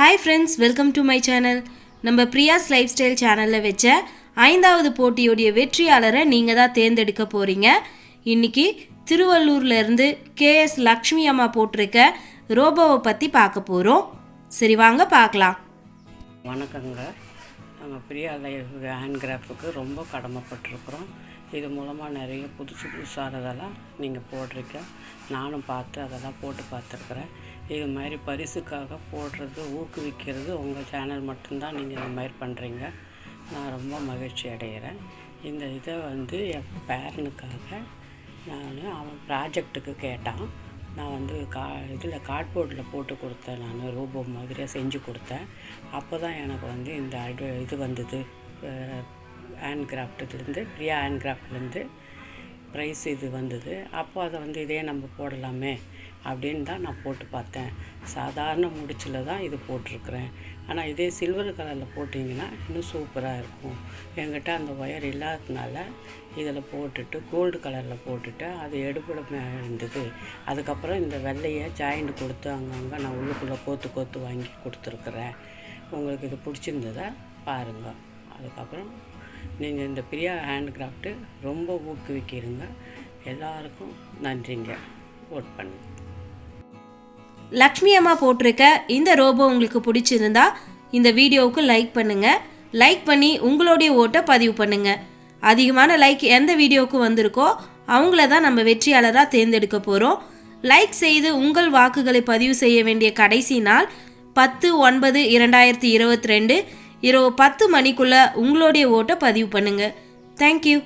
Hi friends, welcome to my channel. நம்ம பிரியாஸ் life style சேனலில் வச்ச 5வது போட்டியோடைய வெற்றியாளரை நீங்கள் தான் தேர்ந்தெடுக்க போகிறீங்க. இன்றைக்கி திருவள்ளூர்லேருந்து KS லக்ஷ்மி அம்மா போட்டிருக்க ரோபோவை பற்றி பார்க்க போகிறோம். சரி வாங்க பார்க்கலாம். வணக்கங்க. நம்ம பிரியா லைஃப் ஹேண்ட் கிராஃப்ட்டுக்கு ரொம்ப கடமைப்பட்டிருக்கிறோம். இது மூலமாக நிறைய புதுசானதெல்லாம் நீங்கள் போடுறீங்க. நானும் பார்த்து அதெல்லாம் போட்டு பார்த்துருக்குறேன். இது மாதிரி பரிசுக்காக போடுறது ஊக்குவிக்கிறது உங்கள் சேனல் மட்டும்தான் நீங்கள் இந்த மாதிரி பண்ணுறீங்க. நான் ரொம்ப மகிழ்ச்சி அடைகிறேன். இந்த இதை என் பேரனுக்காக அவன் ப்ராஜெக்ட்டுக்கு கேட்டான். நான் இதில் கார்ட்போர்டில் போட்டு கொடுத்தேன். நான் ரோபோ மாதிரியாக செஞ்சு கொடுத்தேன். அப்போ தான் எனக்கு இந்த இது வந்தது. ஹேண்ட் கிராஃப்ட்லேருந்து பிரியா ஹேண்ட் கிராஃப்ட்லேருந்து ப்ரைஸ் இது வந்தது. அப்போ அதை இதே நம்ம போடலாமே அப்படின்னு தான் நான் போட்டு பார்த்தேன். சாதாரண முடிச்சில் தான் இது போட்டிருக்கிறேன். ஆனால் இதே சில்வர் கலரில் போட்டிங்கன்னா இன்னும் சூப்பராக இருக்கும். என்கிட்ட அந்த ஒயர் இல்லாததுனால இதில் போட்டுட்டு கோல்டு கலரில் போட்டுட்டு அது எடுபட இருந்தது. அதுக்கப்புறம் இந்த வெள்ளையை ஜாயிண்ட் கொடுத்து அங்கங்கே நான் உள்ளுக்குள்ளே கோத்து வாங்கி கொடுத்துருக்குறேன். உங்களுக்கு இது பிடிச்சிருந்ததா பாருங்கள். அதுக்கப்புறம் நீங்கள் இந்த பிரியா ஹேண்ட் கிராஃப்ட்டு ரொம்ப ஊக்குவிக்கிறீங்க. எல்லாருக்கும் நன்றிங்க. ஓட் பண்ணுங்க. லக்ஷ்மி அம்மா போட்டிருக்க இந்த ரோபோ உங்களுக்கு பிடிச்சிருந்தா இந்த வீடியோவுக்கு லைக் பண்ணுங்கள். லைக் பண்ணி உங்களுடைய ஓட்டை பதிவு பண்ணுங்கள். அதிகமான லைக் எந்த வீடியோவுக்கு வந்திருக்கோ அவங்கள தான் நம்ம வெற்றியாளராக தேர்ந்தெடுக்க போகிறோம். லைக் செய்து உங்கள் வாக்குகளை பதிவு செய்ய வேண்டிய கடைசி நாள் 10/9/2022 இரவு 10 மணிக்குள்ளே உங்களுடைய ஓட்டை பதிவு பண்ணுங்கள். தேங்க்யூ.